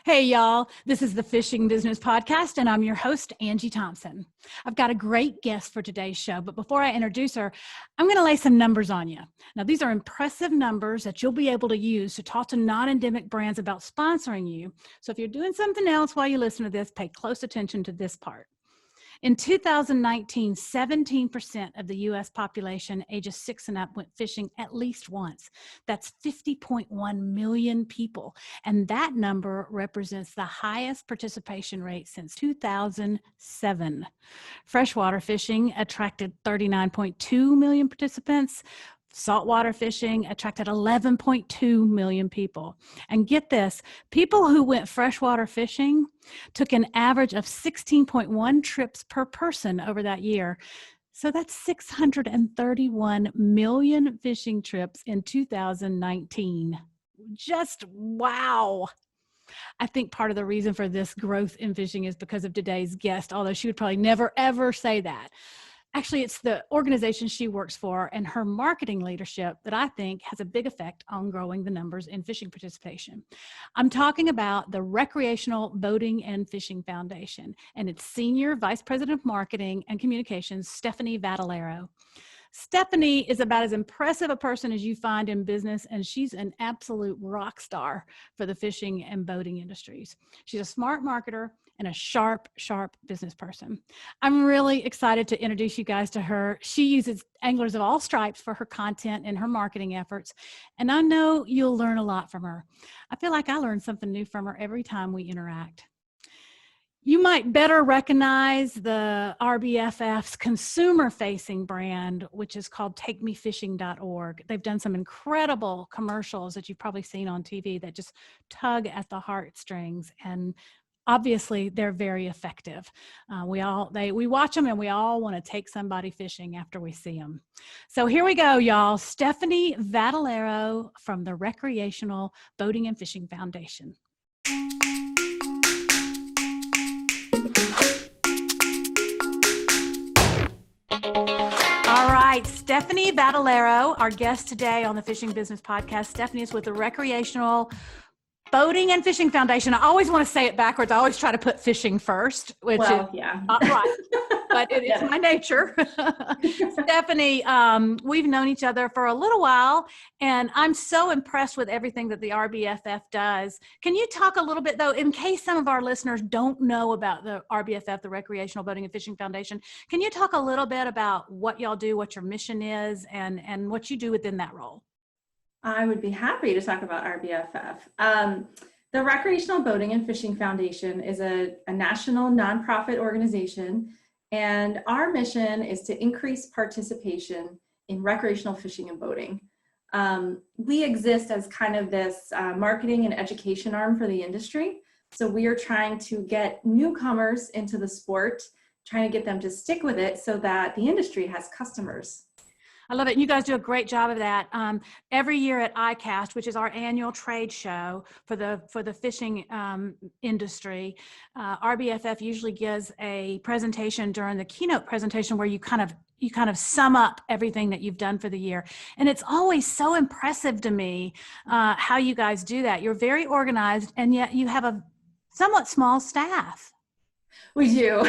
Hey, y'all. This is the Fishing Business Podcast, and I'm your host, Angie Thompson. I've got a great guest for today's show, but before I introduce her, I'm going to lay some numbers on you. Now, these are impressive numbers that you'll be able to use to talk to non-endemic brands about sponsoring you. So if you're doing something else while you listen to this, pay close attention to this part. In 2019, 17% of the U.S. population ages 6 and up went fishing at least once. That's 50.1 million people. And that number represents the highest participation rate since 2007. Freshwater fishing attracted 39.2 million participants. Saltwater fishing attracted 11.2 million people. And get this, people who went freshwater fishing took an average of 16.1 trips per person over that year. So that's 631 million fishing trips in 2019. Just wow. I think part of the reason for this growth in fishing is because of today's guest, although she would probably never, ever say that. Actually, it's the organization she works for and her marketing leadership that I think has a big effect on growing the numbers in fishing participation. I'm talking about the Recreational Boating and Fishing Foundation and its Senior Vice President of Marketing and Communications, Stephanie Vatalaro. Stephanie is about as impressive a person as you find in business, and she's an absolute rock star for the fishing and boating industries. She's a smart marketer and a sharp business person. I'm really excited to introduce you guys to her. She uses anglers of all stripes for her content and her marketing efforts, and I know you'll learn a lot from her. I feel like I learn something new from her every time we interact. You might better recognize the RBFF's consumer-facing brand, which is called TakeMeFishing.org. They've done some incredible commercials that you've probably seen on TV that just tug at the heartstrings, and obviously they're very effective. We watch them and we all want to take somebody fishing after we see them. So here we go, y'all. Stephanie Vatalaro from the Recreational Boating and Fishing Foundation. All right, Stephanie Vatalaro, our guest today on the Fishing Business Podcast. Stephanie is with the Recreational Boating and Fishing Foundation. I always want to say it backwards. I always try to put fishing first, which is not right, but it is my nature. Stephanie, we've known each other for a little while, and I'm so impressed with everything that the RBFF does. Can you talk a little bit, though, in case some of our listeners don't know about the RBFF, the Recreational Boating and Fishing Foundation, can you talk a little bit about what y'all do, what your mission is, and what you do within that role? I would be happy to talk about RBFF. The Recreational Boating and Fishing Foundation is a national nonprofit organization, and our mission is to increase participation in recreational fishing and boating. We exist as kind of this marketing and education arm for the industry. So we are trying to get newcomers into the sport, trying to get them to stick with it so that the industry has customers. I love it. You guys do a great job of that. Every year at ICAST, which is our annual trade show for the fishing industry, RBFF usually gives a presentation during the keynote presentation where you kind of sum up everything that you've done for the year. And it's always so impressive to me how you guys do that. You're very organized, and yet you have a somewhat small staff. We do.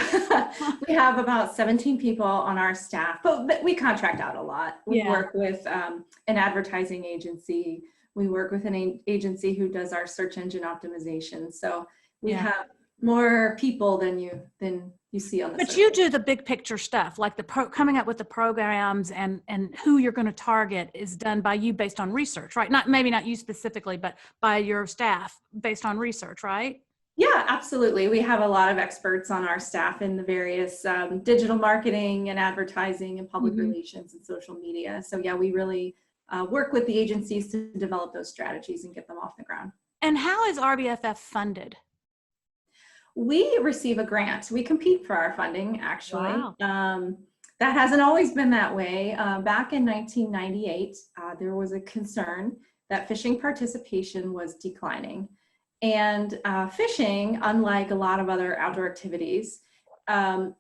We have about 17 people on our staff, but we contract out a lot. We work with an advertising agency. We work with an agency who does our search engine optimization. So we have more people than you see on the But you do the big picture stuff, like coming up with the programs and who you're going to target is done by you based on research, right? Maybe not you specifically, but by your staff based on research, right? Yeah, absolutely. We have a lot of experts on our staff in the various digital marketing and advertising and public relations and social media. So yeah, we really work with the agencies to develop those strategies and get them off the ground. And how is RBFF funded? We receive a grant. We compete for our funding, actually. Wow. That hasn't always been that way. Back in 1998, there was a concern that fishing participation was declining. And fishing, unlike a lot of other outdoor activities,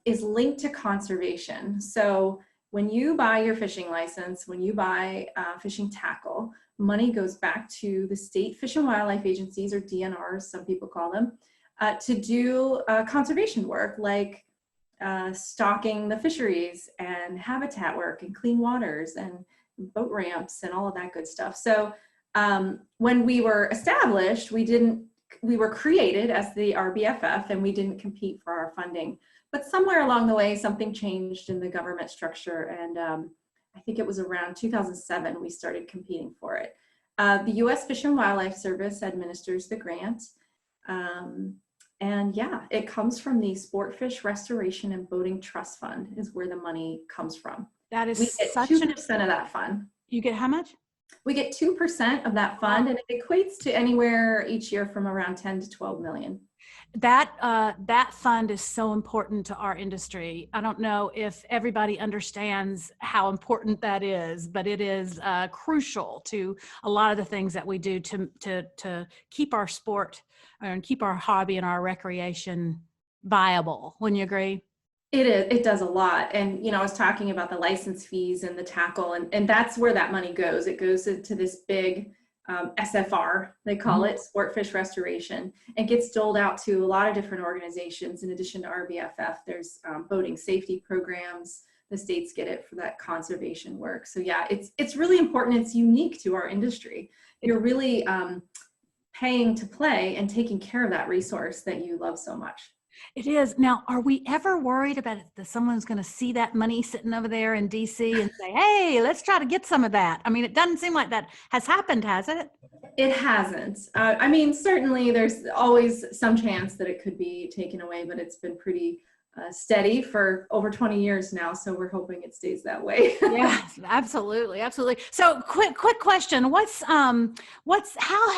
is linked to conservation. So when you buy your fishing license, when you buy fishing tackle, money goes back to the state fish and wildlife agencies, or DNRs, some people call them, to do conservation work, like stocking the fisheries and habitat work and clean waters and boat ramps and all of that good stuff. So when we were established, we were created as the RBFF, and we didn't compete for our funding. But somewhere along the way, something changed in the government structure, and I think it was around 2007 we started competing for it. The U.S. Fish and Wildlife Service administers the grant. And yeah, it comes from the Sportfish Restoration and Boating Trust Fund is where the money comes from. That is we get such 2% of that fund. You get how much? We get 2% of that fund, and it equates to anywhere each year from around 10 to 12 million. That fund is so important to our industry. I don't know if everybody understands how important that is, but it is crucial to a lot of the things that we do to keep our sport and keep our hobby and our recreation viable. Wouldn't you agree? It is. It does a lot. And, I was talking about the license fees and the tackle, and that's where that money goes. It goes into this big SFR, they call it, Sportfish Restoration, and gets doled out to a lot of different organizations. In addition to RBFF, there's boating safety programs. The states get it for that conservation work. So yeah, it's really important. It's unique to our industry. You're really paying to play and taking care of that resource that you love so much. It is. Now, are we ever worried about it, that someone's going to see that money sitting over there in DC and say, hey, let's try to get some of that? I mean, it doesn't seem like that has happened, has it? It hasn't. I mean, certainly there's always some chance that it could be taken away, but it's been pretty steady for over 20 years now. So we're hoping it stays that way. Yeah, absolutely. Absolutely. So quick question. How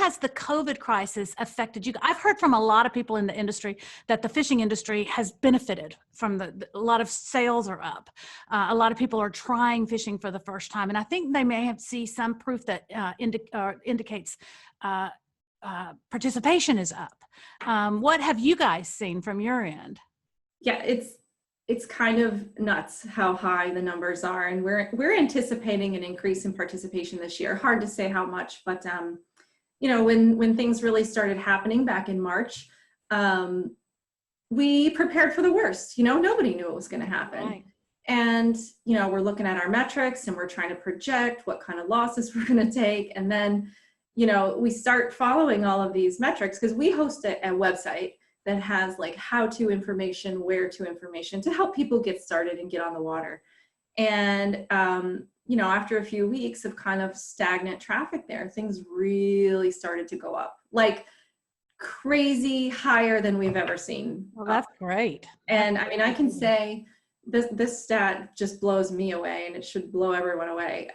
has the COVID crisis affected you? I've heard from a lot of people in the industry that the fishing industry has benefited from a lot of sales are up. A lot of people are trying fishing for the first time. And I think they may have seen some proof that indicates participation is up. What have you guys seen from your end? Yeah, it's kind of nuts how high the numbers are, and we're anticipating an increase in participation this year. Hard to say how much, but when things really started happening back in March, we prepared for the worst. Nobody knew it was going to happen. Right. And we're looking at our metrics and we're trying to project what kind of losses we're going to take, and then we start following all of these metrics because we host a website that has like how-to information, where-to information to help people get started and get on the water. And, after a few weeks of kind of stagnant traffic there, things really started to go up, like crazy higher than we've ever seen. Well, that's great. And I mean, I can say this stat just blows me away, and it should blow everyone away.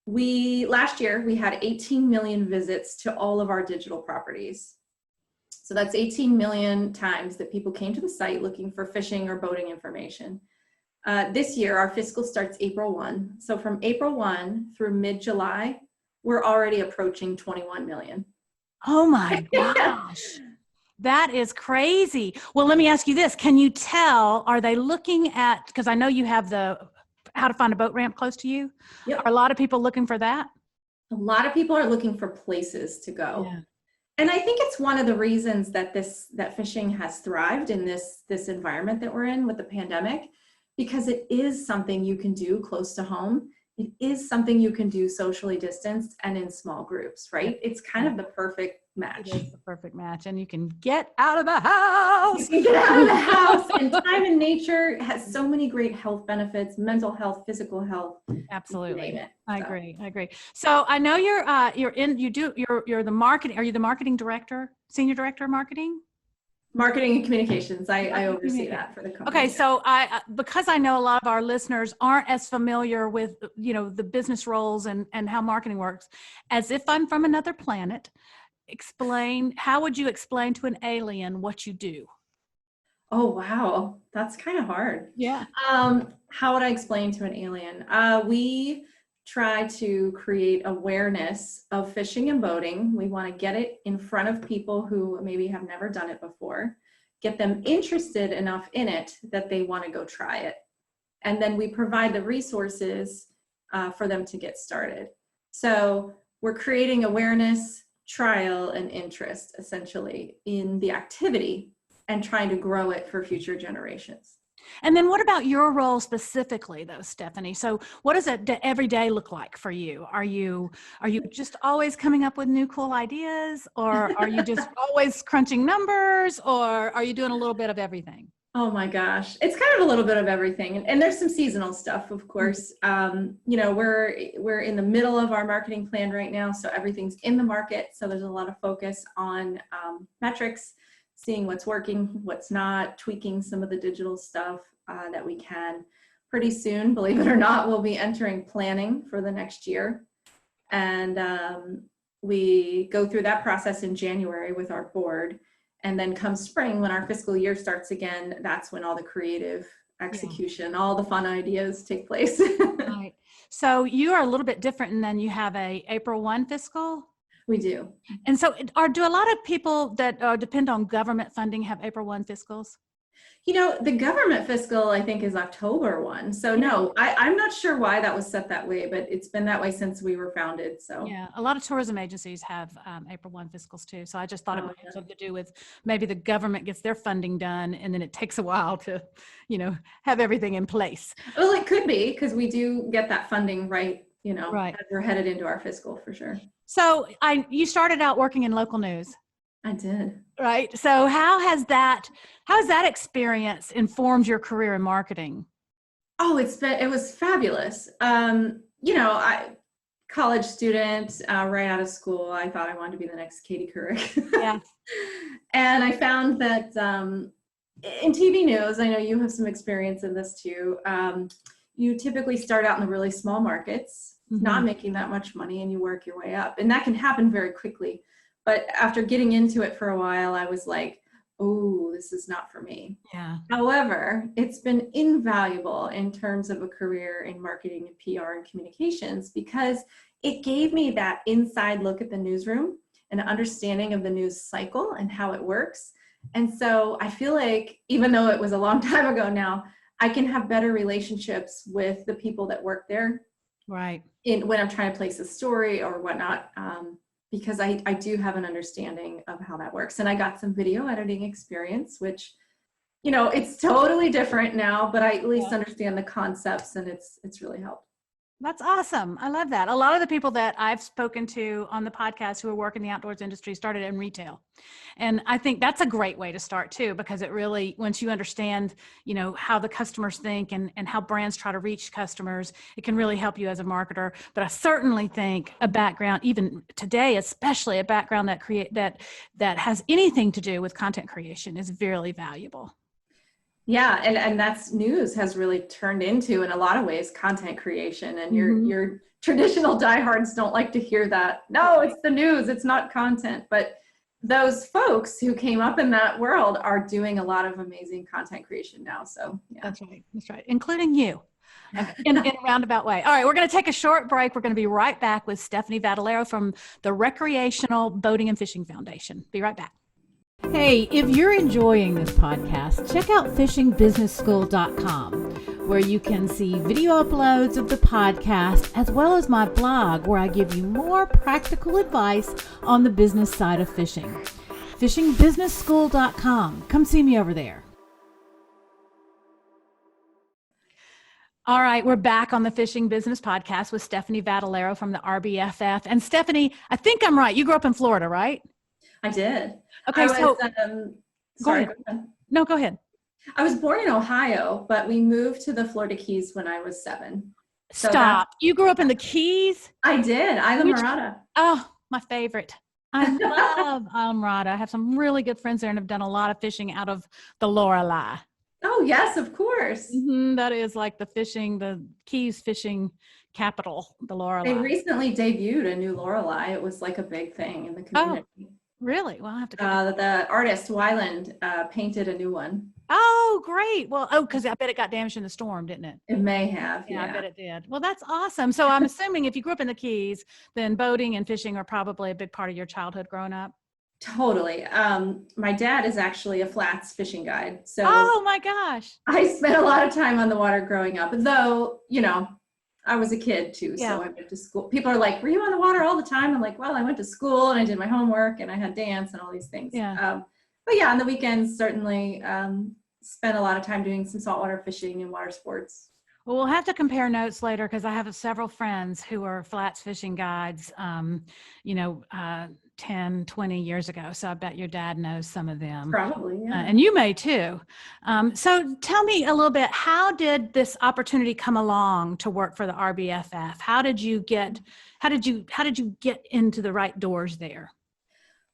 Last year, we had 18 million visits to all of our digital properties. So that's 18 million times that people came to the site looking for fishing or boating information. This year, our fiscal starts April 1. So from April 1 through mid-July, we're already approaching 21 million. Oh my gosh. That is crazy. Well, let me ask you this. Can you tell, are they looking at, because I know you have the how to find a boat ramp close to you. Yep. Are a lot of people looking for that? A lot of people are looking for places to go. Yeah. And I think it's one of the reasons that fishing has thrived in this environment that we're in with the pandemic, because it is something you can do close to home. It is something you can do socially distanced and in small groups, right? It's kind of the perfect match. It is the perfect match, and you can get out of the house. You can get out of the house, and time in nature has so many great health benefits, mental health, physical health. Absolutely. I agree. So I know you're the marketing. Are you the marketing director, senior director of marketing? Marketing and communications. I oversee that for the company. Okay, so because I know a lot of our listeners aren't as familiar with the business roles and how marketing works, as if I'm from another planet, how would you explain to an alien what you do? Oh wow, that's kind of hard. Yeah. How would I explain to an alien? We try to create awareness of fishing and boating. We want to get it in front of people who maybe have never done it before, get them interested enough in it that they want to go try it. And then we provide the resources for them to get started. So we're creating awareness, trial, and interest essentially in the activity and trying to grow it for future generations. And then what about your role specifically though, Stephanie? So what does it every day look like for you? Are you just always coming up with new cool ideas, or are you just always crunching numbers, or are you doing a little bit of everything? Oh my gosh, it's kind of a little bit of everything, and there's some seasonal stuff, of course. You know, we're in the middle of our marketing plan right now, so everything's in the market. So there's a lot of focus on metrics, seeing what's working, what's not, tweaking some of the digital stuff that we can. Pretty soon, believe it or not, we'll be entering planning for the next year, and we go through that process in January with our board. And then come spring, when our fiscal year starts again, that's when all the creative execution, all the fun ideas take place. Right. So you are a little bit different, and then you have a April 1 fiscal. We do. And so do a lot of people that depend on government funding have April 1 fiscals? You know, the government fiscal, I think, is October 1. So no, I'm not sure why that was set that way, but it's been that way since we were founded. So yeah, a lot of tourism agencies have April 1 fiscals too. So I just thought it might have something to do with maybe the government gets their funding done, and then it takes a while to, you know, have everything in place. Well, it could be, because we do get that funding right, you know, right as we're headed into our fiscal for sure. So you started out working in local news. I did. Right. So how has that experience informed your career in marketing? Oh, it was fabulous. You know, college student, right out of school, I thought I wanted to be the next Katie Couric. Yeah. And I found that in TV news, I know you have some experience in this too. You typically start out in the really small markets, not making that much money, and you work your way up. And that can happen very quickly. But after getting into it for a while, I was like, oh, this is not for me. Yeah. However, it's been invaluable in terms of a career in marketing and PR and communications, because it gave me that inside look at the newsroom and an understanding of the news cycle and how it works. And so I feel like, even though it was a long time ago now, I can have better relationships with the people that work there. Right. When I'm trying to place a story or whatnot. Because I do have an understanding of how that works. And I got some video editing experience, which, you know, it's totally different now, but I at least understand the concepts, and it's really helped. That's awesome. I love that. A lot of the people that I've spoken to on the podcast who work in the outdoors industry started in retail. And I think that's a great way to start too, because it really, once you understand, you know, how the customers think and how brands try to reach customers, it can really help you as a marketer. But I certainly think a background, even today, especially a background that has anything to do with content creation, is very valuable. Yeah, and that's news has really turned into, in a lot of ways, content creation. And your traditional diehards don't like to hear that. No, it's the news, it's not content. But those folks who came up in that world are doing a lot of amazing content creation now. So yeah. That's right, including you. In a roundabout way. All right, we're going to take a short break. We're going to be right back with Stephanie Vatalaro from the Recreational Boating and Fishing Foundation. Be right back. Hey, if you're enjoying this podcast, check out fishingbusinessschool.com, where you can see video uploads of the podcast, as well as my blog, where I give you more practical advice on the business side of fishing. fishingbusinessschool.com. Come see me over there. All right, we're back on the Fishing Business Podcast with Stephanie Vatalaro from the RBFF. And Stephanie, I think I'm right. You grew up in Florida, right? I did. Okay, go ahead. No, go ahead. I was born in Ohio, but we moved to the Florida Keys when I was 7. So Stop. You grew up in the Keys? I did. Islamorada. Oh, my favorite. I love Islamorada. I have some really good friends there and have done a lot of fishing out of the Lorelei. Oh, yes, of course. That is like the Keys fishing capital, the Lorelei. They recently debuted a new Lorelei. It was like a big thing in the community. Oh, really? Well, I'll have to go. The artist, Wyland, painted a new one. Oh, great. Well, because I bet it got damaged in the storm, didn't it? It may have, yeah. I bet it did. Well, that's awesome. So I'm assuming if you grew up in the Keys, then boating and fishing are probably a big part of your childhood growing up. Totally. My dad is actually a flats fishing guide. So oh my gosh. I spent a lot of time on the water growing up, though, you know, I was a kid too, Yeah. so I went to school. People are like, were you on the water all the time? I'm like, well, I went to school and I did my homework and I had dance and all these things. Yeah. But yeah, on the weekends, certainly spent a lot of time doing some saltwater fishing and water sports. Well, we'll have to compare notes later because I have several friends who are flats fishing guides, 10, 20 years ago. So I bet your dad knows some of them. Probably, yeah. And you may too. So tell me a little bit, how did this opportunity come along to work for the RBFF? How did you get into the right doors there?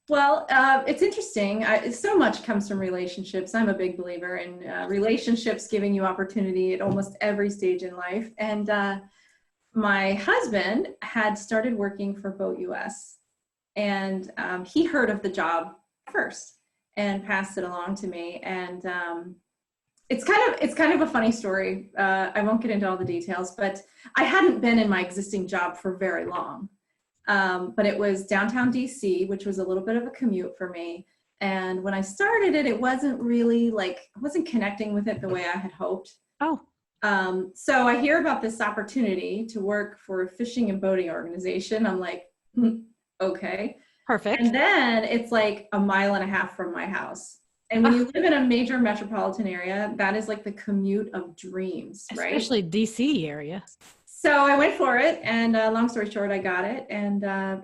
Well, it's interesting. So much comes from relationships. I'm a big believer in relationships giving you opportunity at almost every stage in life. And my husband had started working for Boat US, and he heard of the job first and passed it along to me. And it's kind of a funny story. I won't get into all the details, but I hadn't been in my existing job for very long. But it was downtown DC, which was a little bit of a commute for me. And when I started it, it wasn't really I wasn't connecting with it the way I had hoped. Oh. So I hear about this opportunity to work for a fishing and boating organization. I'm like, okay. Perfect. And then it's like a mile and a half from my house. And when you live in a major metropolitan area, that is like the commute of dreams, right? Especially DC area. So I went for it, and long story short, I got it, and I'm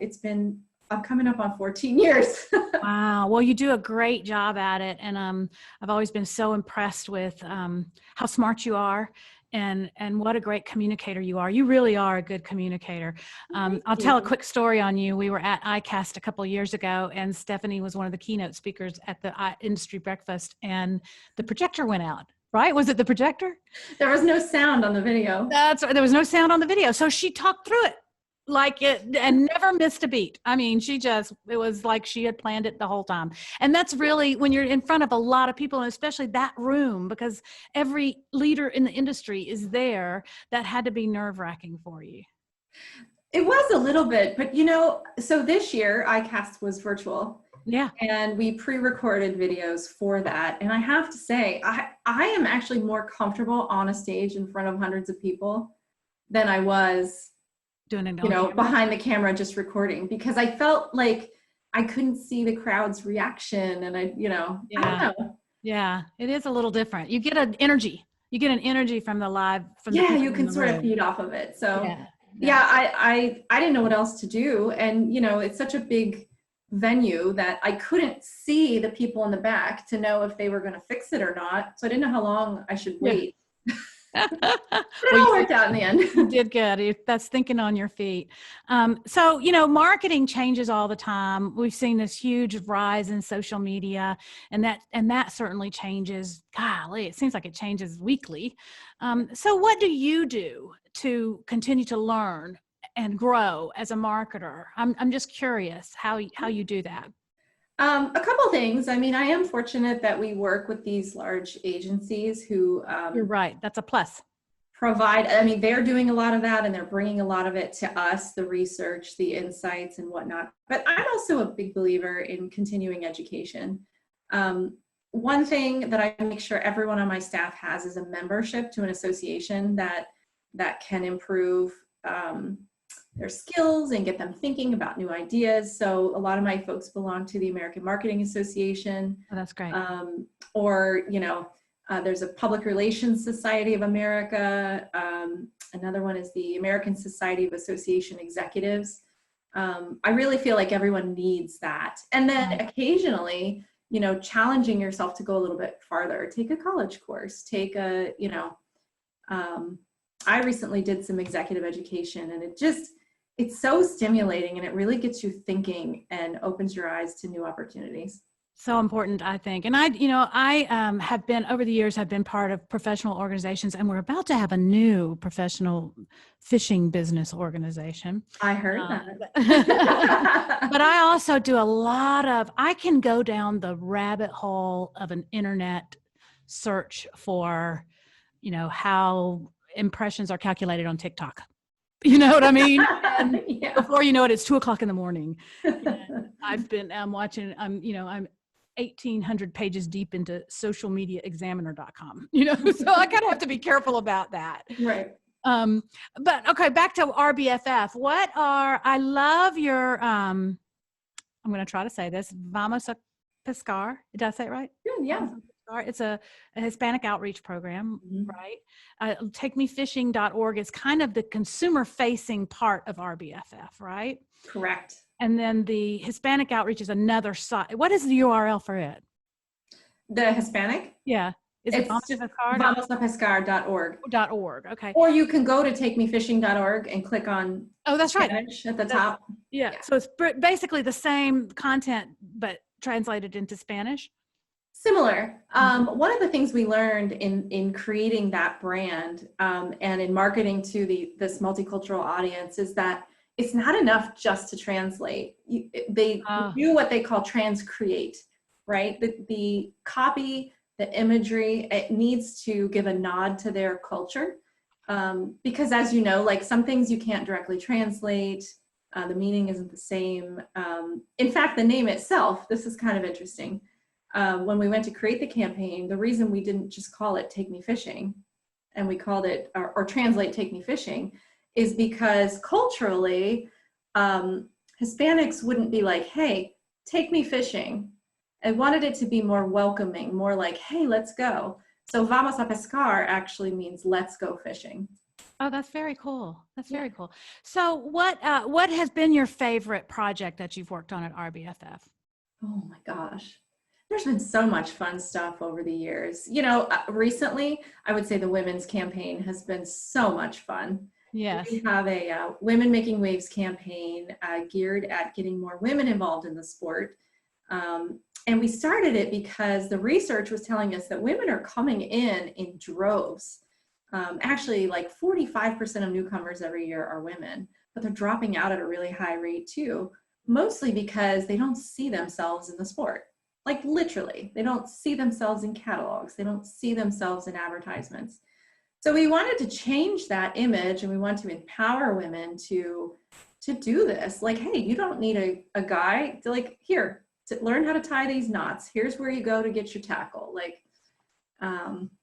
coming up on 14 years. Wow. Well, you do a great job at it, and I've always been so impressed with how smart you are, and what a great communicator you are. You really are a good communicator. I'll tell a quick story on you. We were at ICAST a couple of years ago, and Stephanie was one of the keynote speakers at the industry breakfast, and the projector went out. Right? Was it the projector? There was no sound on the video. There was no sound on the video. So she talked through it like it and never missed a beat. I mean, it was like she had planned it the whole time. And that's really when you're in front of a lot of people, and especially that room, because every leader in the industry is there, that had to be nerve-wracking for you. It was a little bit, but so this year ICAST was virtual. Yeah. And we pre-recorded videos for that. And I have to say, I am actually more comfortable on a stage in front of hundreds of people than I was doing it, behind the camera, just recording, because I felt like I couldn't see the crowd's reaction. And I don't know. Yeah. It is a little different. You get an energy from the live, you can sort of feed off of it. So I didn't know what else to do. And, it's such a big venue that I couldn't see the people in the back to know if they were going to fix it or not. So I didn't know how long I should wait. But it all worked out in the end. You did good. That's thinking on your feet. So, marketing changes all the time. We've seen this huge rise in social media, and that certainly changes. Golly, it seems like it changes weekly. So what do you do to continue to learn and grow as a marketer? I'm just curious how you do that. A couple things. I mean, I am fortunate that we work with these large agencies who You're right. That's a plus. They're doing a lot of that, and they're bringing a lot of it to us, the research, the insights and whatnot. But I'm also a big believer in continuing education. One thing that I make sure everyone on my staff has is a membership to an association that can improve their skills and get them thinking about new ideas. So a lot of my folks belong to the American Marketing Association. Oh, that's great. There's a Public Relations Society of America. Another one is the American Society of Association Executives. I really feel like everyone needs that. And then occasionally, challenging yourself to go a little bit farther. Take a college course, I recently did some executive education, and it's so stimulating, and it really gets you thinking and opens your eyes to new opportunities. So important, I think. And I have been, over the years, have been part of professional organizations, and we're about to have a new professional fishing business organization. I heard that. But I also do I can go down the rabbit hole of an internet search for, how impressions are calculated on TikTok. You know what I mean? And before you know it, it's 2:00 in the morning. I'm watching, I'm 1,800 pages deep into socialmediaexaminer.com, so I kind of have to be careful about that. Right. But okay, back to RBFF. I love your, I'm going to try to say this, Vamos a Pescar. Did I say it right? Yeah. It's a Hispanic outreach program, Mhm. right? TakeMeFishing.org is kind of the consumer facing part of RBFF, right? Correct. And then the Hispanic outreach is another site. What is the URL for it? The Hispanic? Yeah. Is it It's just vamosapescar.org. .org? Okay. Or you can go to takemefishing.org and click on Oh, that's right. Spanish at the top. Yeah. So it's basically the same content, but translated into Spanish. Similar. One of the things we learned in creating that brand and in marketing to this multicultural audience is that it's not enough just to translate. They do what they call transcreate, right? The copy, the imagery, it needs to give a nod to their culture. Because as you know, like some things you can't directly translate, the meaning isn't the same. In fact, the name itself, this is kind of interesting. When we went to create the campaign, the reason we didn't just call it Take Me Fishing and we called it or translate Take Me Fishing is because culturally, Hispanics wouldn't be like, hey, take me fishing. I wanted it to be more welcoming, more like, hey, let's go. So Vamos a Pescar actually means let's go fishing. Oh, that's very cool. That's very cool. So what has been your favorite project that you've worked on at RBFF? Oh my gosh. There's been so much fun stuff over the years. You know, recently, I would say the women's campaign has been so much fun. Yes. We have a Women Making Waves campaign geared at getting more women involved in the sport. And we started it because the research was telling us that women are coming in droves. Actually, like 45% of newcomers every year are women, but they're dropping out at a really high rate too, mostly because they don't see themselves in the sport. Like literally, they don't see themselves in catalogs. They don't see themselves in advertisements. So we wanted to change that image and we want to empower women to do this. Like, hey, you don't need a guy to like, here, to learn how to tie these knots. Here's where you go to get your tackle. Like,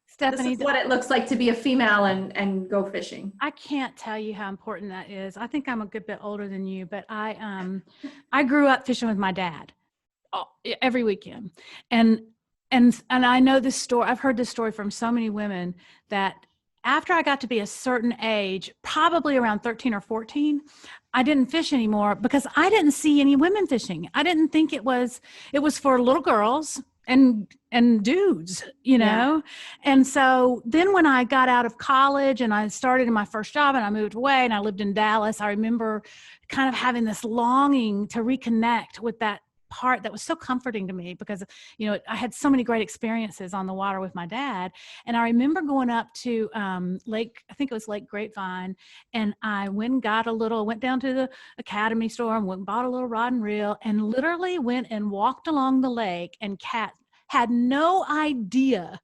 Stephanie, this is what it looks like to be a female and go fishing. I can't tell you how important that is. I think I'm a good bit older than you, but I grew up fishing with my dad every weekend. And I know this story, I've heard this story from so many women that after I got to be a certain age, probably around 13 or 14, I didn't fish anymore because I didn't see any women fishing. I didn't think it was for little girls and dudes, you know? Yeah. And so then when I got out of college and I started in my first job and I moved away and I lived in Dallas, I remember kind of having this longing to reconnect with that part that was so comforting to me because, you know, I had so many great experiences on the water with my dad. And I remember going up to I think it was Lake Grapevine, and I went down to the Academy store and went and bought a little rod and reel and literally went and walked along the lake and had no idea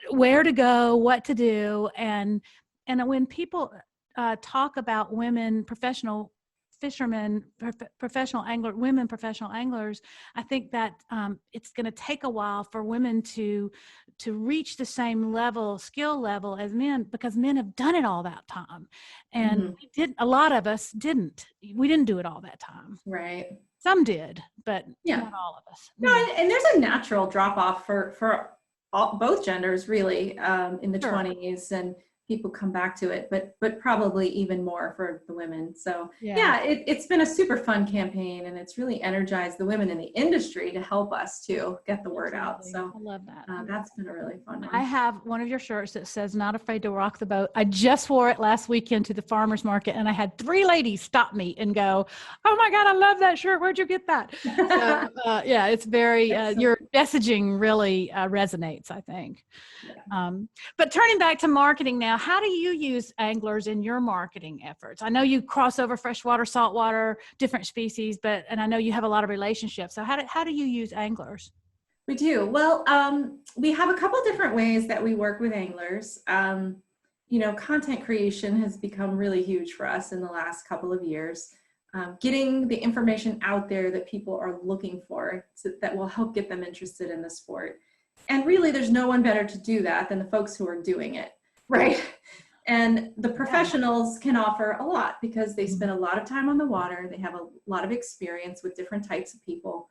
where to go, what to do. And when people talk about women, professional fishermen, women professional anglers, I think that it's going to take a while for women to reach the same skill level as men, because men have done it all that time. And a lot of us didn't. We didn't do it all that time. Right. Some did, but not all of us. No, and there's a natural drop off for both genders, really, in the 20s, and people come back to it, but probably even more for the women. So it's been a super fun campaign, and it's really energized the women in the industry to help us to get the word out. So I love that. That's been a really fun one. I have one of your shirts that says "Not Afraid to Rock the Boat." I just wore it last weekend to the farmer's market, and I had 3 ladies stop me and go, "Oh my God, I love that shirt. Where'd you get that?" So, it's very, your messaging really resonates, I think. Yeah. But turning back to marketing now, how do you use anglers in your marketing efforts? I know you cross over freshwater, saltwater, different species, and I know you have a lot of relationships. So how do you use anglers? We do. Well, we have a couple different ways that we work with anglers. You know, content creation has become really huge for us in the last couple of years. Getting the information out there that people are looking for that will help get them interested in the sport. And really, there's no one better to do that than the folks who are doing it, right? And the professionals can offer a lot because they spend a lot of time on the water. They have a lot of experience with different types of people.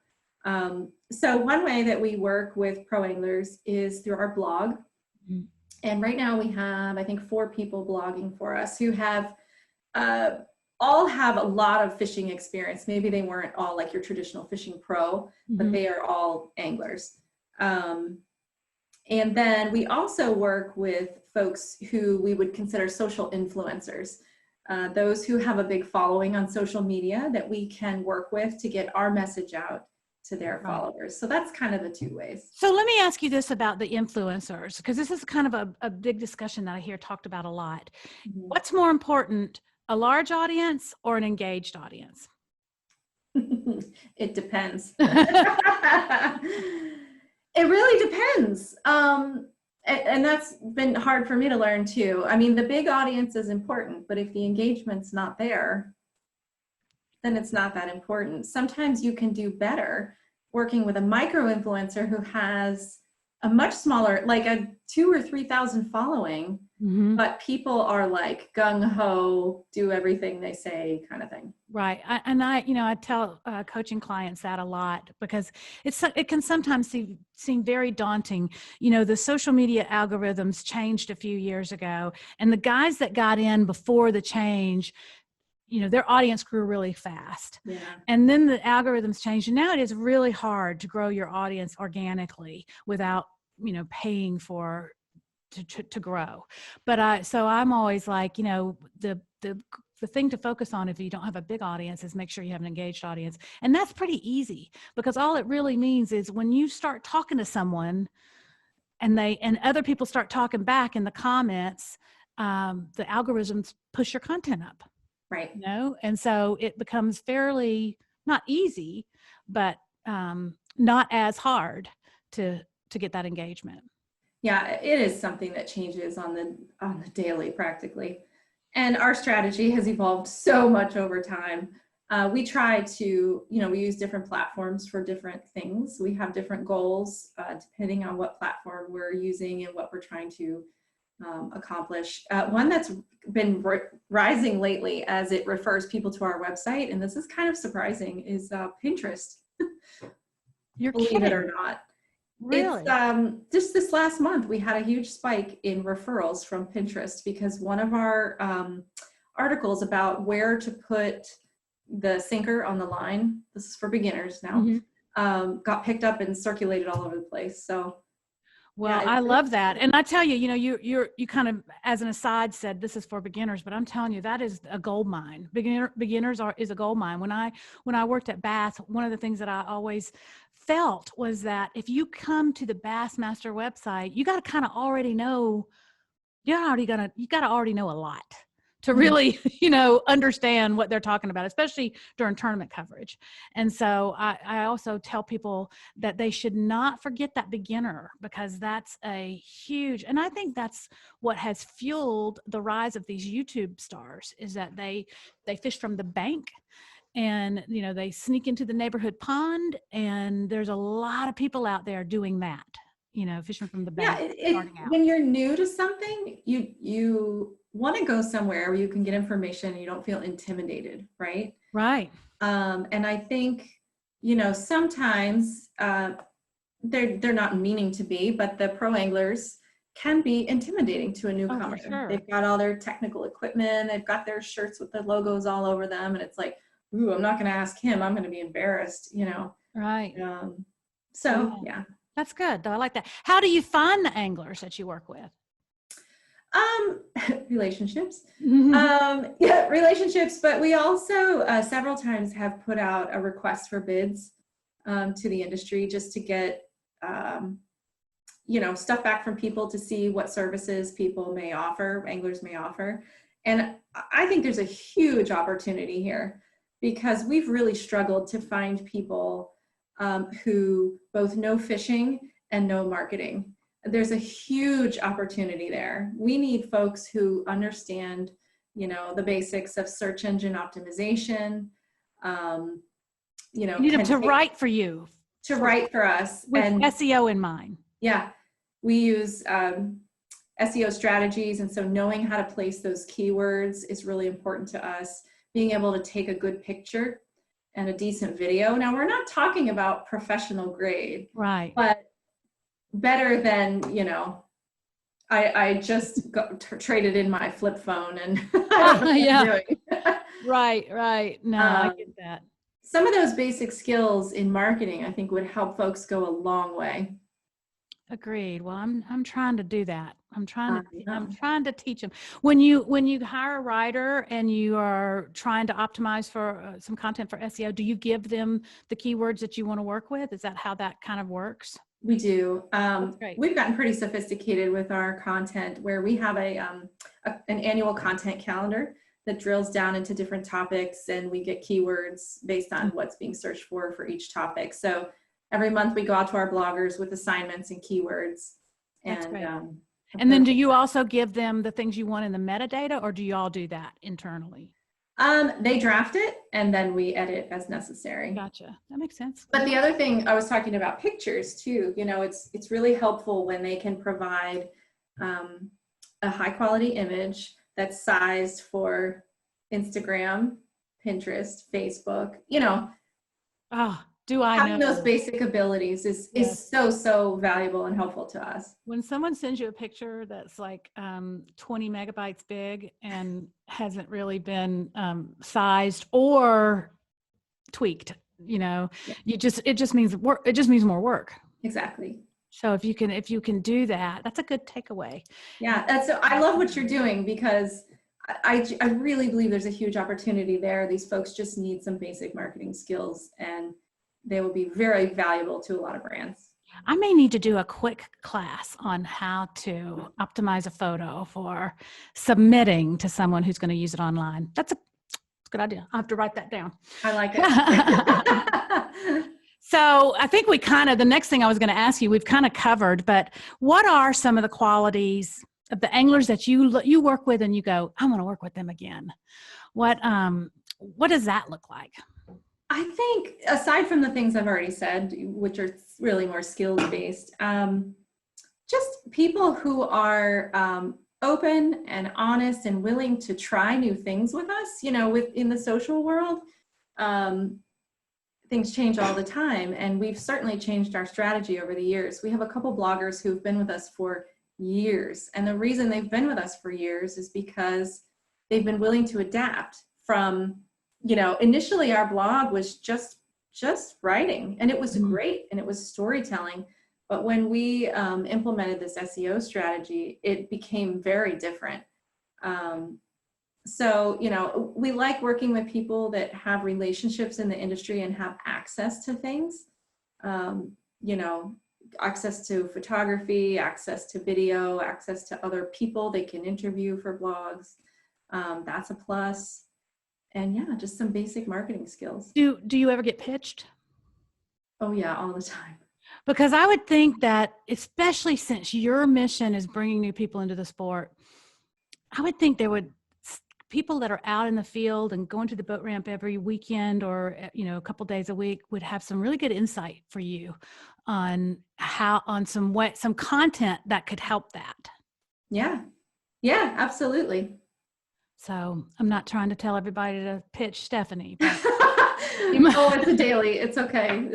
So one way that we work with pro anglers is through our blog. Mm-hmm. And right now we have, I think, 4 people blogging for us who have all have a lot of fishing experience. Maybe they weren't all like your traditional fishing pro, but they are all anglers. And then we also work with folks who we would consider social influencers, those who have a big following on social media that we can work with to get our message out to their followers. So that's kind of the 2 ways. So let me ask you this about the influencers, because this is kind of a big discussion that I hear talked about a lot. Mm-hmm. What's more important, a large audience or an engaged audience? It depends. It really depends. And that's been hard for me to learn too. I mean, the big audience is important, but if the engagement's not there, then it's not that important. Sometimes you can do better working with a micro influencer who has a much smaller, like a 2,000 or 3,000 following, but people are like gung ho, do everything they say kind of thing. Right. I tell coaching clients that a lot because it can sometimes seem very daunting. You know, the social media algorithms changed a few years ago, and the guys that got in before the change, you know, their audience grew really fast. Yeah. And then the algorithms changed, and now it is really hard to grow your audience organically without, you know, paying for to grow. But so I'm always like, you know, the thing to focus on if you don't have a big audience is make sure you have an engaged audience. And that's pretty easy, because all it really means is when you start talking to someone and other people start talking back in the comments, the algorithms push your content up. Right. You know, and so it becomes fairly not easy, but not as hard to get that engagement. Yeah, it is something that changes on the daily practically. And our strategy has evolved so much over time. We try to, you know, we use different platforms for different things. We have different goals depending on what platform we're using and what we're trying to accomplish. One that's been rising lately as it refers people to our website, and this is kind of surprising, is Pinterest. You're Believe kidding. it or not. Really? It's just this last month, we had a huge spike in referrals from Pinterest because one of our articles about where to put the sinker on the line, this is for beginners now, got picked up and circulated all over the place. So, well, yeah, I love that. And I tell you, you know, you kind of, as an aside, said this is for beginners, but I'm telling you, that is a gold mine. Beginners is a gold mine. When I worked at Bass, one of the things that I always felt was that if you come to the Bassmaster website, you got to kind of already know, you got to already know a lot to really, you know, understand what they're talking about, especially during tournament coverage. And so I also tell people that they should not forget that beginner, because that's a huge, and I think that's what has fueled the rise of these YouTube stars, is that they fish from the bank. And, you know, they sneak into the neighborhood pond, and there's a lot of people out there doing that, you know, fishing from the bank. Yeah, when you're new to something, you want to go somewhere where you can get information and you don't feel intimidated, right? Right. And I think, you know, sometimes they're not meaning to be, but the pro anglers can be intimidating to a newcomer. Oh, for sure. They've got all their technical equipment, they've got their shirts with the logos all over them, and it's like, ooh, I'm not going to ask him. I'm going to be embarrassed, you know? Right. So, yeah. That's good, though. I like that. How do you find the anglers that you work with? Relationships. Yeah, relationships. But we also several times have put out a request for bids to the industry, just to get, you know, stuff back from people to see what services people may offer, anglers may offer. And I think there's a huge opportunity here, because we've really struggled to find people who both know fishing and know marketing. There's a huge opportunity there. We need folks who understand, you know, the basics of search engine optimization. You know, you need them to write for you. To write for us. With SEO in mind. Yeah. We use SEO strategies. And so knowing how to place those keywords is really important to us. Being able to take a good picture and a decent video. Now, we're not talking about professional grade, Right. but better than, you know, I just traded in my flip phone and I don't know what I'm doing. Right. No, I get that. Some of those basic skills in marketing, I think, would help folks go a long way. Agreed. Well, I'm trying to do that. I'm trying to teach them. When you hire a writer and you are trying to optimize for some content for SEO, do you give them the keywords that you want to work with? Is that how that kind of works? We do. Great. We've gotten pretty sophisticated with our content, where we have an annual content calendar that drills down into different topics, and we get keywords based on what's being searched for each topic. So every month we go out to our bloggers with assignments and keywords. That's great. And then do you also give them the things you want in the metadata, or do you all do that internally? They draft it and then we edit as necessary. Gotcha. That makes sense. But the other thing, I was talking about pictures too. You know, it's really helpful when they can provide a high quality image that's sized for Instagram, Pinterest, Facebook. You know, having those basic abilities is so valuable and helpful to us. When someone sends you a picture that's like 20 megabytes big and hasn't really been sized or tweaked, you know, it just means work. It just means more work. Exactly. So if you can do that, that's a good takeaway. Yeah, I love what you're doing, because I really believe there's a huge opportunity there. These folks just need some basic marketing skills, and they will be very valuable to a lot of brands. I may need to do a quick class on how to optimize a photo for submitting to someone who's going to use it online. That's a good idea. I have to write that down. I like it. So I think the next thing I was going to ask you, we've kind of covered, but what are some of the qualities of the anglers that you work with and you go, I want to work with them again? What does that look like? I think, aside from the things I've already said, which are really more skills based, just people who are open and honest and willing to try new things with us. You know, in the social world, things change all the time, and we've certainly changed our strategy over the years. We have a couple bloggers who've been with us for years, and the reason they've been with us for years is because they've been willing to adapt from, you know, initially our blog was just writing, and it was great, and it was storytelling. But when we implemented this SEO strategy, it became very different. So, you know, we like working with people that have relationships in the industry and have access to things, you know, access to photography, access to video, access to other people they can interview for blogs. That's a plus. And yeah, just some basic marketing skills. Do you ever get pitched? Oh yeah, all the time. Because I would think that, especially since your mission is bringing new people into the sport, I would think people that are out in the field and going to the boat ramp every weekend or, you know, a couple days a week would have some really good insight for you on some content that could help that. Yeah, absolutely. So I'm not trying to tell everybody to pitch Stephanie. But oh, it's a daily. It's okay.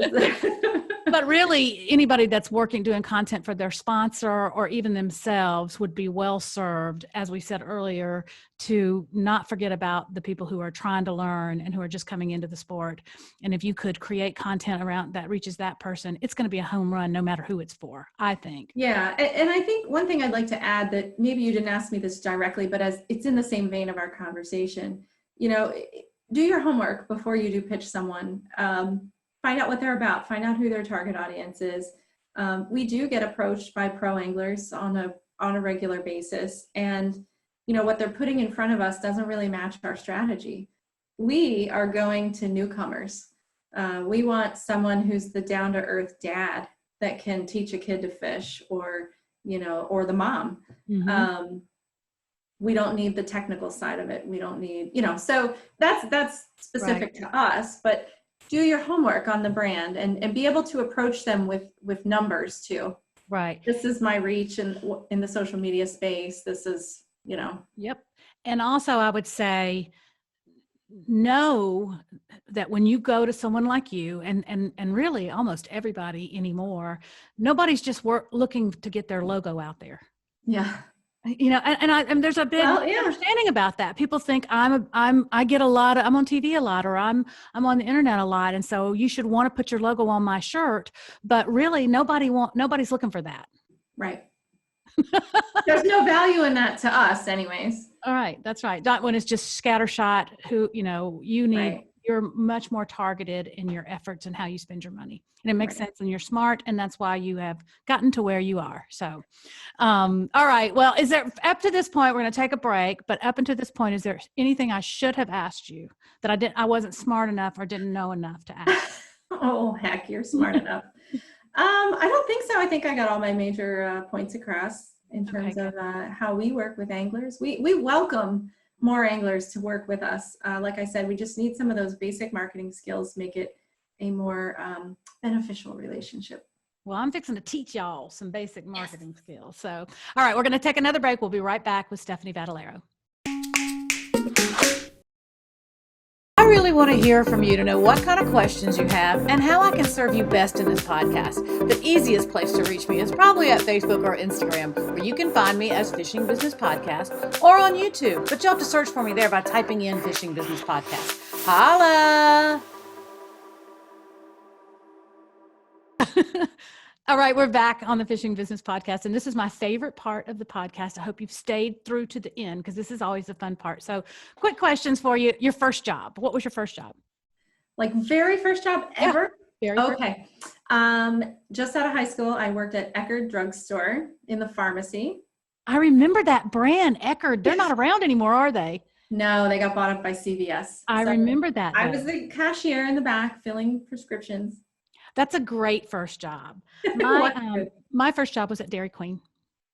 But really, anybody that's doing content for their sponsor or even themselves would be well served, as we said earlier, to not forget about the people who are trying to learn and who are just coming into the sport. And if you could create content around that reaches that person, it's going to be a home run no matter who it's for, I think. Yeah. And I think one thing I'd like to add, that maybe you didn't ask me this directly, but as it's in the same vein of our conversation, you know, do your homework before you do pitch someone. Find out what they're about, find out who their target audience is. We do get approached by pro anglers on a regular basis, and you know, what they're putting in front of us doesn't really match our strategy. We are going to newcomers. We want someone who's the down-to-earth dad that can teach a kid to fish, or, you know, or the mom. Mm-hmm. We don't need the technical side of it. We don't need, you know, so that's specific to us, but do your homework on the brand and be able to approach them with numbers too. Right. This is my reach in the social media space. This is, Yep. And also I would say, know that when you go to someone like you and really almost everybody anymore, nobody's just looking to get their logo out there. Yeah. And there's a big understanding about that. People think I'm on TV a lot, or I'm on the internet a lot. And so you should want to put your logo on my shirt, but really nobody's looking for that. Right. There's no value in that to us anyways. All right. That's right. Not when it's just scattershot you're much more targeted in your efforts and how you spend your money. And it makes sense, and you're smart, and that's why you have gotten to where you are. So, all right. Well, is there, up to this point, we're going to take a break, but up until this point, is there anything I should have asked you that I wasn't smart enough or didn't know enough to ask? Oh, heck, you're smart enough. I don't think so. I think I got all my major points across in terms of how we work with anglers. We welcome more anglers to work with us. Like I said, we just need some of those basic marketing skills to make it a more beneficial relationship. Well, I'm fixing to teach y'all some basic marketing skills. So, all right, we're going to take another break. We'll be right back with Stephanie Vatalaro. I really want to hear from you to know what kind of questions you have and how I can serve you best in this podcast. The easiest place to reach me is probably at Facebook or Instagram, where you can find me as Fishing Business Podcast, or on YouTube, but you'll have to search for me there by typing in Fishing Business Podcast. Holla! All right, we're back on the Fishing Business Podcast, and this is my favorite part of the podcast. I hope you've stayed through to the end, because this is always the fun part. So, quick questions for you. Your first job. What was your first job? Like very first job ever? Yeah, okay. Just out of high school, I worked at Eckerd Drugstore in the pharmacy. I remember that brand, Eckerd. They're not around anymore, are they? No, they got bought up by CVS. I remember that. I was the cashier in the back filling prescriptions. That's a great first job. My first job was at Dairy Queen.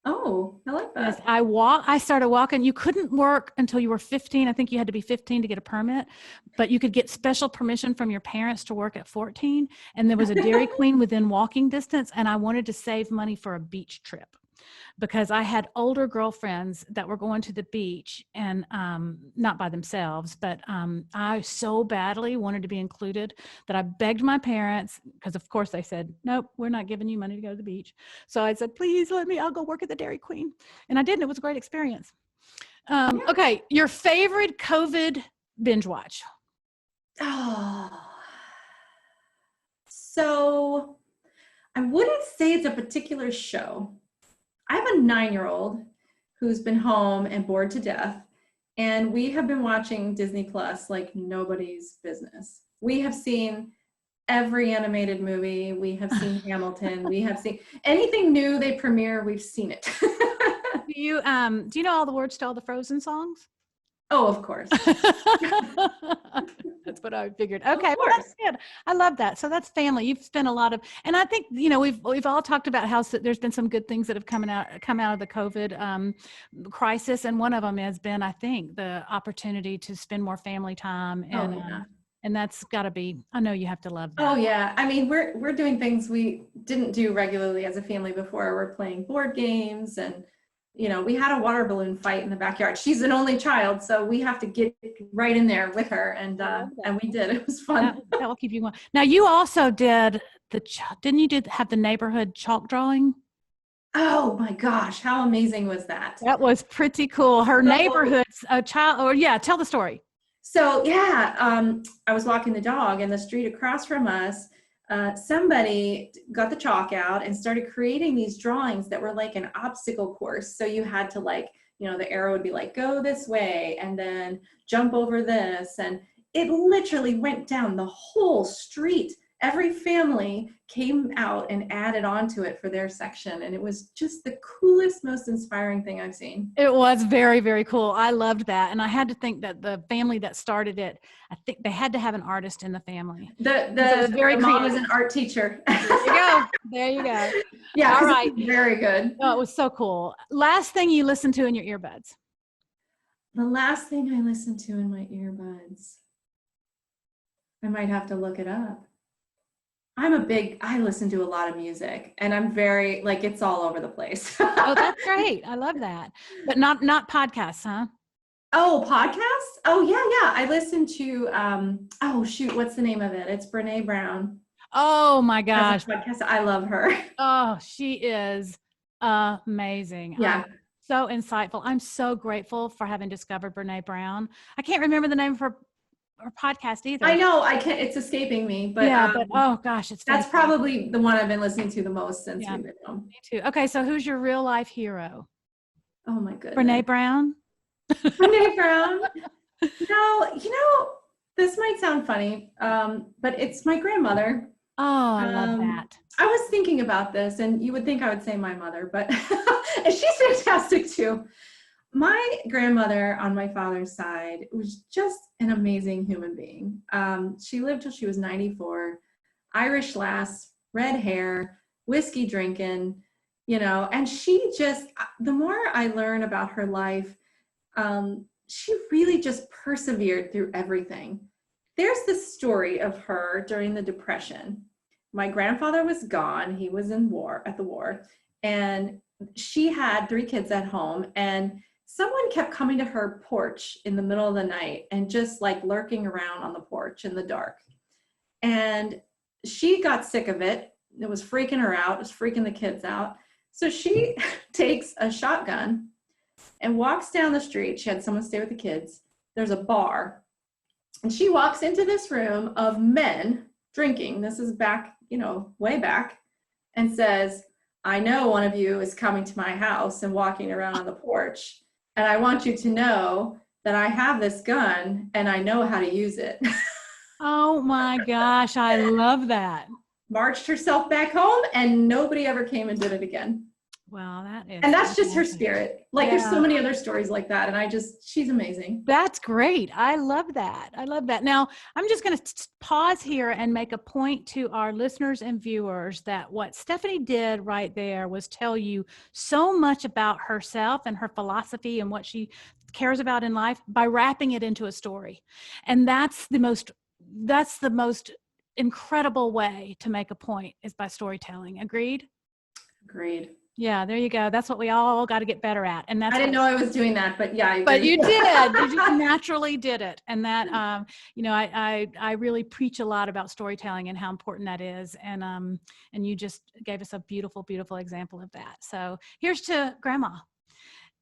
Oh, I like that. Yes, I started walking. You couldn't work until you were 15. I think you had to be 15 to get a permit, but you could get special permission from your parents to work at 14. And there was a Dairy Queen within walking distance. And I wanted to save money for a beach trip, because I had older girlfriends that were going to the beach, and not by themselves, but I so badly wanted to be included that I begged my parents, because of course they said, nope, we're not giving you money to go to the beach. So I said, please I'll go work at the Dairy Queen. And I did, and it was a great experience. Okay, your favorite COVID binge watch? Oh, so I wouldn't say it's a particular show. I have a 9-year-old who's been home and bored to death, and we have been watching Disney Plus like nobody's business. We have seen every animated movie. We have seen Hamilton. We have seen anything new they premiere. We've seen it. Do you know all the words to all the Frozen songs? Oh, of course. That's what I figured. Okay, well, that's good. I love that. So that's family. You've spent a lot of, and I think, we've all talked about how there's been some good things that have come out of the COVID crisis, and one of them has been, I think, the opportunity to spend more family time, and and that's got to be. I know you have to love that. Oh yeah, I mean, we're doing things we didn't do regularly as a family before. We're playing board games, and we had a water balloon fight in the backyard. She's an only child, so we have to get right in there with her, and we did. It was fun. That will keep you going. Now, you also did didn't you have the neighborhood chalk drawing? Oh my gosh, how amazing was that? That was pretty cool. Her neighborhood's a child, tell the story. So I was walking the dog, and the street across from us, somebody got the chalk out and started creating these drawings that were like an obstacle course. So you had to the arrow would be like, go this way and then jump over this. And it literally went down the whole street. Every family came out and added onto it for their section. And it was just the coolest, most inspiring thing I've seen. It was very, very cool. I loved that. And I had to think that the family that started it, I think they had to have an artist in the family. The mom was an art teacher. There you go. Yeah. All right. Very good. Oh, it was so cool. Last thing you listened to in your earbuds? The last thing I listened to in my earbuds, I might have to look it up. I listen to a lot of music, and I'm very, like, it's all over the place. Oh, that's great. I love that. But not podcasts, huh? Oh, podcasts? Oh, yeah. I listen to, oh, shoot, what's the name of it? It's Brene Brown Oh my has a gosh. podcast. I love her. Oh, she is amazing. Yeah. So insightful. I'm so grateful for having discovered Brene Brown. I can't remember the name of her podcast I either. know I can't, it's escaping me, but Yeah, but oh gosh, it's that's fantastic. probably the one I've been listening to the most since Yeah, we've been home. me too. Okay, so who's your real life hero? Oh my goodness. Brene Brown? Brene Brown. No, this might sound funny, but it's my grandmother. Oh, I love that. I was thinking about this, and you would think I would say my mother, but she's fantastic too. My grandmother on my father's side was just an amazing human being. She lived till she was 94, Irish lass, red hair, whiskey drinking, and she just, the more I learn about her life, she really just persevered through everything. There's this story of her during the Depression. My grandfather was gone. He was at the war, and she had 3 kids at home, and someone kept coming to her porch in the middle of the night and just like lurking around on the porch in the dark. And she got sick of it. It was freaking her out. It was freaking the kids out. So she takes a shotgun and walks down the street. She had someone stay with the kids. There's a bar. And she walks into this room of men drinking. This is back, way back, and says, I know one of you is coming to my house and walking around on the porch. And I want you to know that I have this gun and I know how to use it. Oh my gosh, I love that. Marched herself back home, and nobody ever came and did it again. Wow, and that's just her spirit. Like, Yeah. There's so many other stories like that. And she's amazing. That's great. I love that. I love that. Now, I'm just going to pause here and make a point to our listeners and viewers that what Stephanie did right there was tell you so much about herself and her philosophy and what she cares about in life by wrapping it into a story. And that's the most incredible way to make a point, is by storytelling. Agreed? Agreed. Yeah, there you go. That's what we all got to get better at. And that's I didn't know I was doing that, but yeah. But you did. You just naturally did it. And that, I really preach a lot about storytelling and how important that is. And you just gave us a beautiful, beautiful example of that. So here's to Grandma.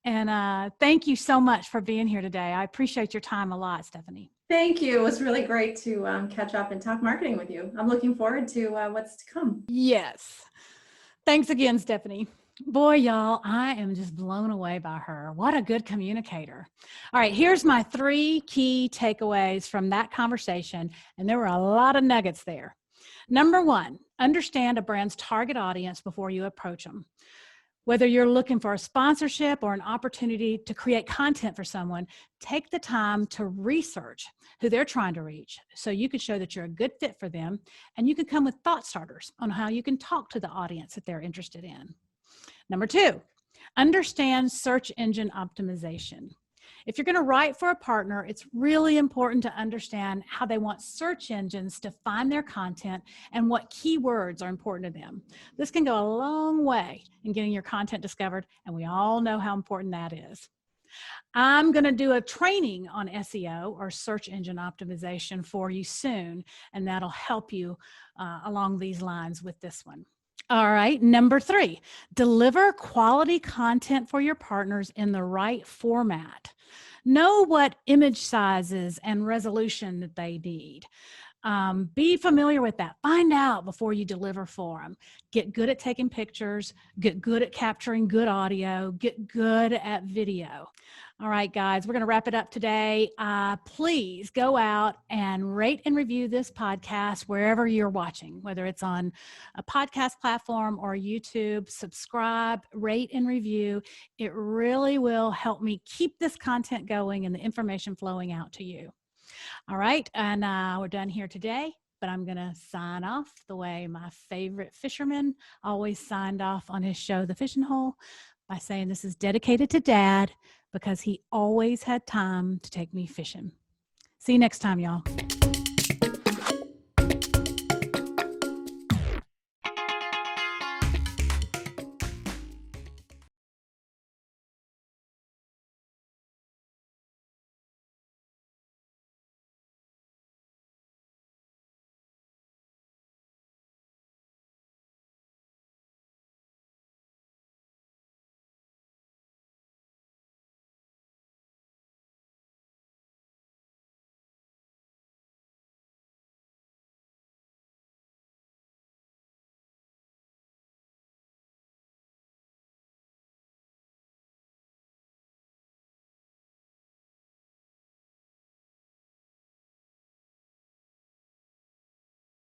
And thank you so much for being here today. I appreciate your time a lot, Stephanie. Thank you. It was really great to catch up and talk marketing with you. I'm looking forward to what's to come. Yes. Thanks again, Stephanie. Boy, y'all, I am just blown away by her. What a good communicator. All right, here's my 3 key takeaways from that conversation. And there were a lot of nuggets there. Number 1, understand a brand's target audience before you approach them. Whether you're looking for a sponsorship or an opportunity to create content for someone, take the time to research who they're trying to reach so you can show that you're a good fit for them, and you can come with thought starters on how you can talk to the audience that they're interested in. Number 2, understand search engine optimization. If you're going to write for a partner, it's really important to understand how they want search engines to find their content and what keywords are important to them. This can go a long way in getting your content discovered, and we all know how important that is. I'm going to do a training on SEO, or search engine optimization, for you soon, and that'll help you along these lines with this one. All right, number 3, deliver quality content for your partners in the right format. Know what image sizes and resolution that they need. Be familiar with that. Find out before you deliver for them. Get good at taking pictures, get good at capturing good audio, get good at video. All right, guys, we're going to wrap it up today. Please go out and rate and review this podcast wherever you're watching, whether it's on a podcast platform or YouTube. Subscribe, rate, and review. It really will help me keep this content going and the information flowing out to you. All right, and we're done here today, but I'm going to sign off the way my favorite fisherman always signed off on his show, The Fishing Hole, by saying, this is dedicated to Dad because he always had time to take me fishing. See you next time, y'all.